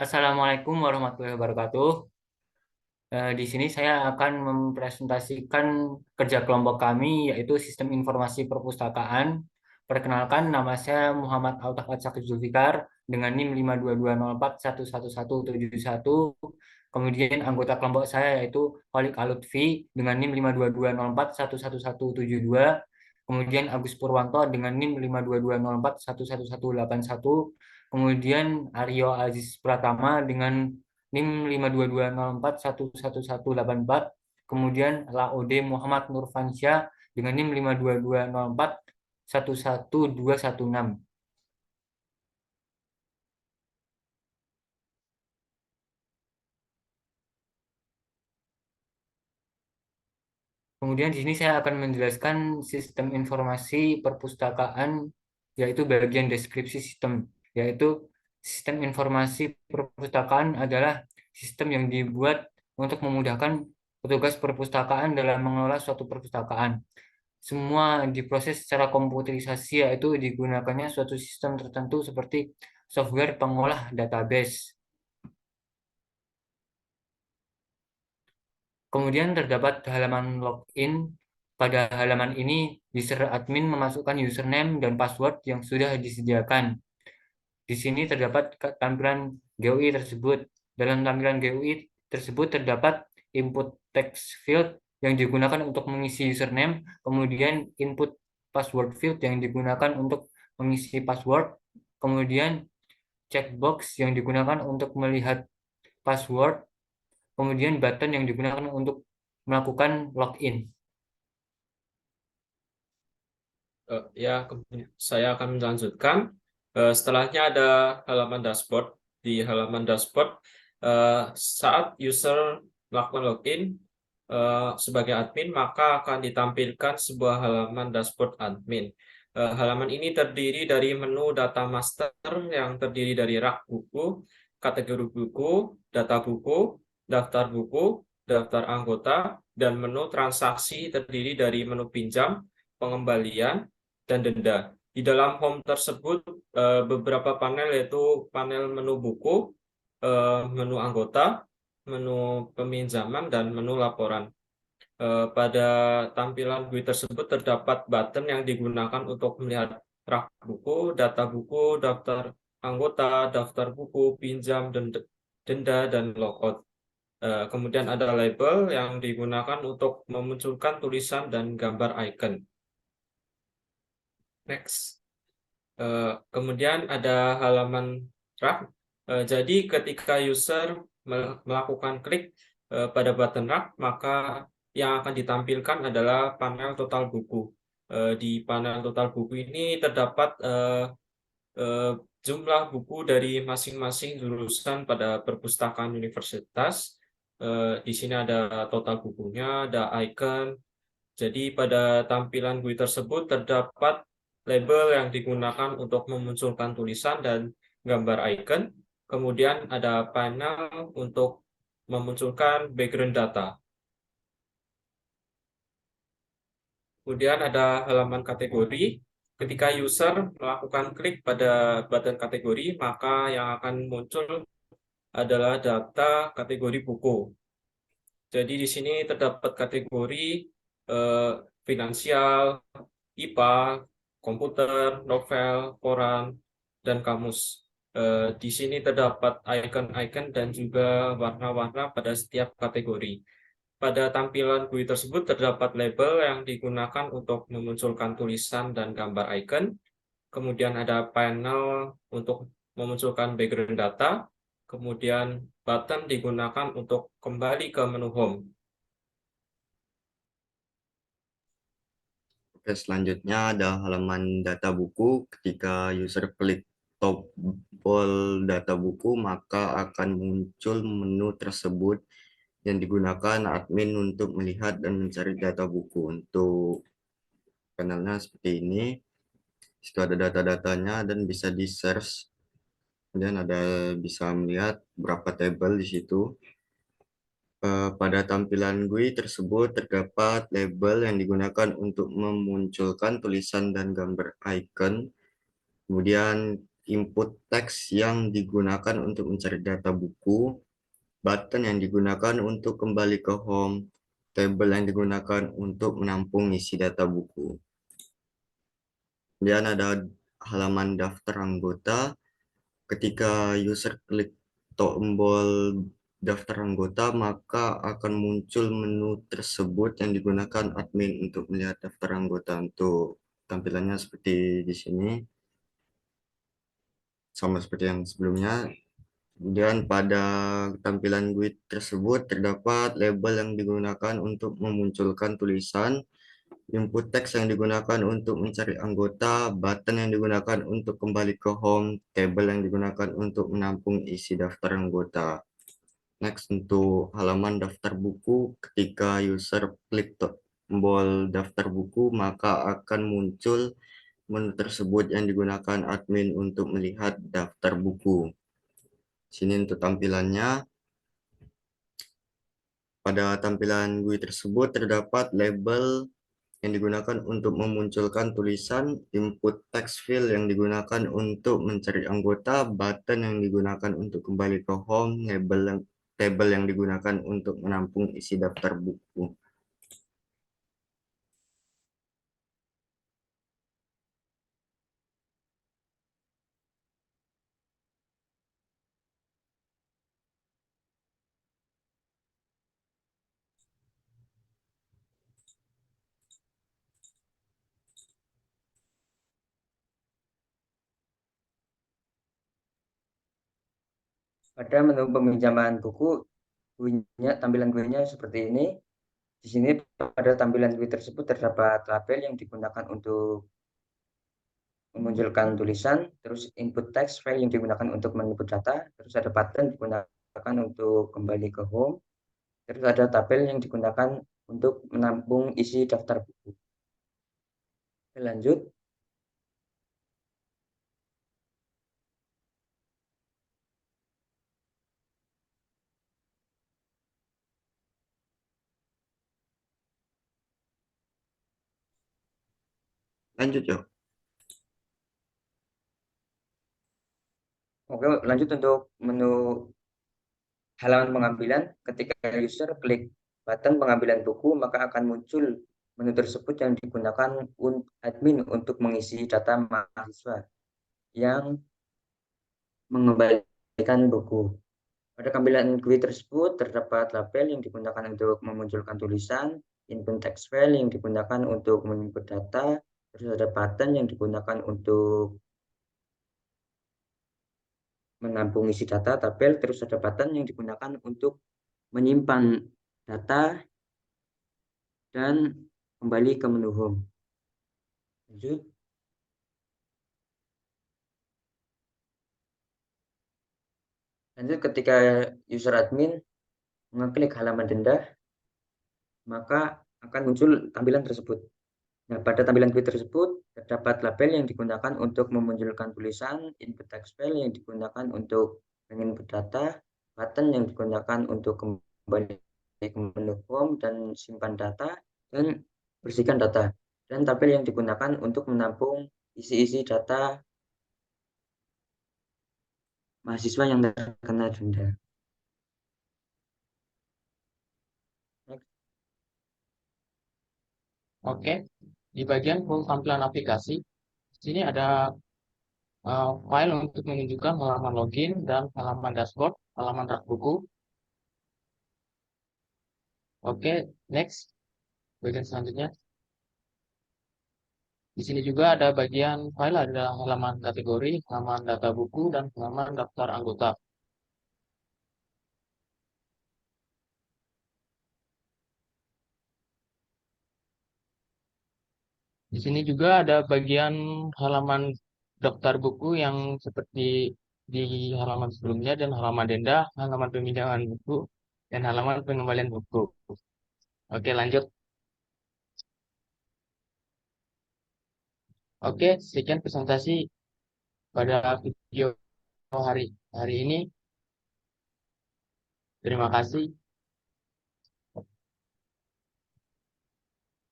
Assalamualaikum warahmatullahi wabarakatuh. Di sini saya akan mempresentasikan kerja kelompok kami, yaitu Sistem Informasi Perpustakaan. Perkenalkan, nama saya Muhammad Autahfat Syakir Zulfikar dengan NIM 52204111171. Kemudian anggota kelompok saya yaitu Holik Alutfi dengan NIM 52204111172. Kemudian Agus Purwanto dengan NIM 52204111181. Kemudian Aryo Aziz Pratama dengan NIM 52204111184. Kemudian Laode Muhammad Nurfansyah dengan NIM 52204111216. Kemudian di sini saya akan menjelaskan sistem informasi perpustakaan, yaitu bagian deskripsi sistem, yaitu sistem informasi perpustakaan adalah sistem yang dibuat untuk memudahkan petugas perpustakaan dalam mengelola suatu perpustakaan. Semua diproses secara komputerisasi, yaitu digunakannya suatu sistem tertentu seperti software pengolah database. Kemudian terdapat halaman login. Pada halaman ini, user admin memasukkan username dan password yang sudah disediakan. Di sini terdapat tampilan GUI tersebut. Dalam tampilan GUI tersebut terdapat input text field yang digunakan untuk mengisi username, kemudian input password field yang digunakan untuk mengisi password, kemudian checkbox yang digunakan untuk melihat password, kemudian button yang digunakan untuk melakukan login. Saya akan melanjutkan. Setelahnya ada halaman dashboard. Di halaman dashboard, saat user melakukan login sebagai admin, maka akan ditampilkan sebuah halaman dashboard admin. Halaman ini terdiri dari menu data master yang terdiri dari rak buku, kategori buku, data buku, daftar buku, daftar anggota, dan menu transaksi terdiri dari menu pinjam, pengembalian, dan denda. Di dalam home tersebut beberapa panel, yaitu panel menu buku, menu anggota, menu peminjaman, dan menu laporan. Pada tampilan GUI tersebut terdapat button yang digunakan untuk melihat rak buku, data buku, daftar anggota, daftar buku, pinjam, denda, dan logout. Kemudian ada label yang digunakan untuk memunculkan tulisan dan gambar icon. Next. Kemudian ada halaman rak. Jadi ketika user melakukan klik pada button rak, maka yang akan ditampilkan adalah panel total buku. Di panel total buku ini terdapat jumlah buku dari masing-masing jurusan pada perpustakaan universitas. Di sini ada total bukunya, ada icon. Jadi pada tampilan GUI tersebut terdapat label yang digunakan untuk memunculkan tulisan dan gambar icon. Kemudian ada panel untuk memunculkan background data. Kemudian ada halaman kategori. Ketika user melakukan klik pada button kategori, maka yang akan muncul adalah data kategori buku. Jadi di sini terdapat kategori finansial, IPA, komputer, novel, koran, dan kamus. Di sini terdapat icon-icon dan juga warna-warna pada setiap kategori. Pada tampilan GUI tersebut terdapat label yang digunakan untuk memunculkan tulisan dan gambar icon. Kemudian ada panel untuk memunculkan background data. Kemudian button digunakan untuk kembali ke menu home. Oke, selanjutnya ada halaman data buku. Ketika user klik tombol data buku, maka akan muncul menu tersebut yang digunakan admin untuk melihat dan mencari data buku. Untuk panelnya seperti ini. Situ ada data-datanya dan bisa di-search. Kemudian ada bisa melihat berapa tabel di situ. Pada tampilan GUI tersebut terdapat label yang digunakan untuk memunculkan tulisan dan gambar icon. Kemudian input teks yang digunakan untuk mencari data buku, button yang digunakan untuk kembali ke home, tabel yang digunakan untuk menampung isi data buku. Kemudian ada halaman daftar anggota. Ketika user klik tombol daftar anggota, maka akan muncul menu tersebut yang digunakan admin untuk melihat daftar anggota. Untuk tampilannya seperti di sini, sama seperti yang sebelumnya. Kemudian pada tampilan GUID tersebut terdapat label yang digunakan untuk memunculkan tulisan, input teks yang digunakan untuk mencari anggota, button yang digunakan untuk kembali ke home, tabel yang digunakan untuk menampung isi daftar anggota. Next, untuk halaman daftar buku, ketika user klik tombol daftar buku, maka akan muncul menu tersebut yang digunakan admin untuk melihat daftar buku. Sini untuk tampilannya. Pada tampilan GUI tersebut terdapat label yang digunakan untuk memunculkan tulisan, input text field yang digunakan untuk mencari anggota, button yang digunakan untuk kembali ke home, tabel yang digunakan untuk menampung isi daftar buku. Pada menu peminjaman buku, tampilan GUI-nya seperti ini. Di sini pada tampilan GUI tersebut terdapat label yang digunakan untuk memunculkan tulisan, terus input text file yang digunakan untuk menginput data, terus ada button digunakan untuk kembali ke home, terus ada tabel yang digunakan untuk menampung isi daftar buku. Lanjut. Lanjut ya. Oke, lanjut untuk menu halaman pengambilan. Ketika user klik button pengambilan buku, maka akan muncul menu tersebut yang digunakan admin untuk mengisi data mahasiswa yang mengembalikan buku. Pada tampilan GUI tersebut terdapat label yang digunakan untuk memunculkan tulisan, input text file yang digunakan untuk menginput data, terus ada button yang digunakan untuk menampung isi data, tabel, terus ada button yang digunakan untuk menyimpan data dan kembali ke menu home. Lanjut. Lanjut, ketika user admin mengklik halaman denda, maka akan muncul tampilan tersebut. Nah, pada tampilan GUI tersebut terdapat label yang digunakan untuk memunculkan tulisan, input text file yang digunakan untuk menginput data, button yang digunakan untuk kembali ke menu home dan simpan data, dan bersihkan data, dan tabel yang digunakan untuk menampung isi-isi data mahasiswa yang terkena denda. Oke, di bagian full tampilan aplikasi, di sini ada file untuk menunjukkan halaman login dan halaman dashboard, halaman rak buku. Oke, next, bagian selanjutnya. Di sini juga ada bagian file, ada halaman kategori, halaman data buku, dan halaman daftar anggota. Di sini juga ada bagian halaman daftar buku yang seperti di halaman sebelumnya, dan halaman denda, halaman peminjaman buku, dan halaman pengembalian buku. Oke, lanjut. Oke, sekian presentasi pada video hari ini. Terima kasih.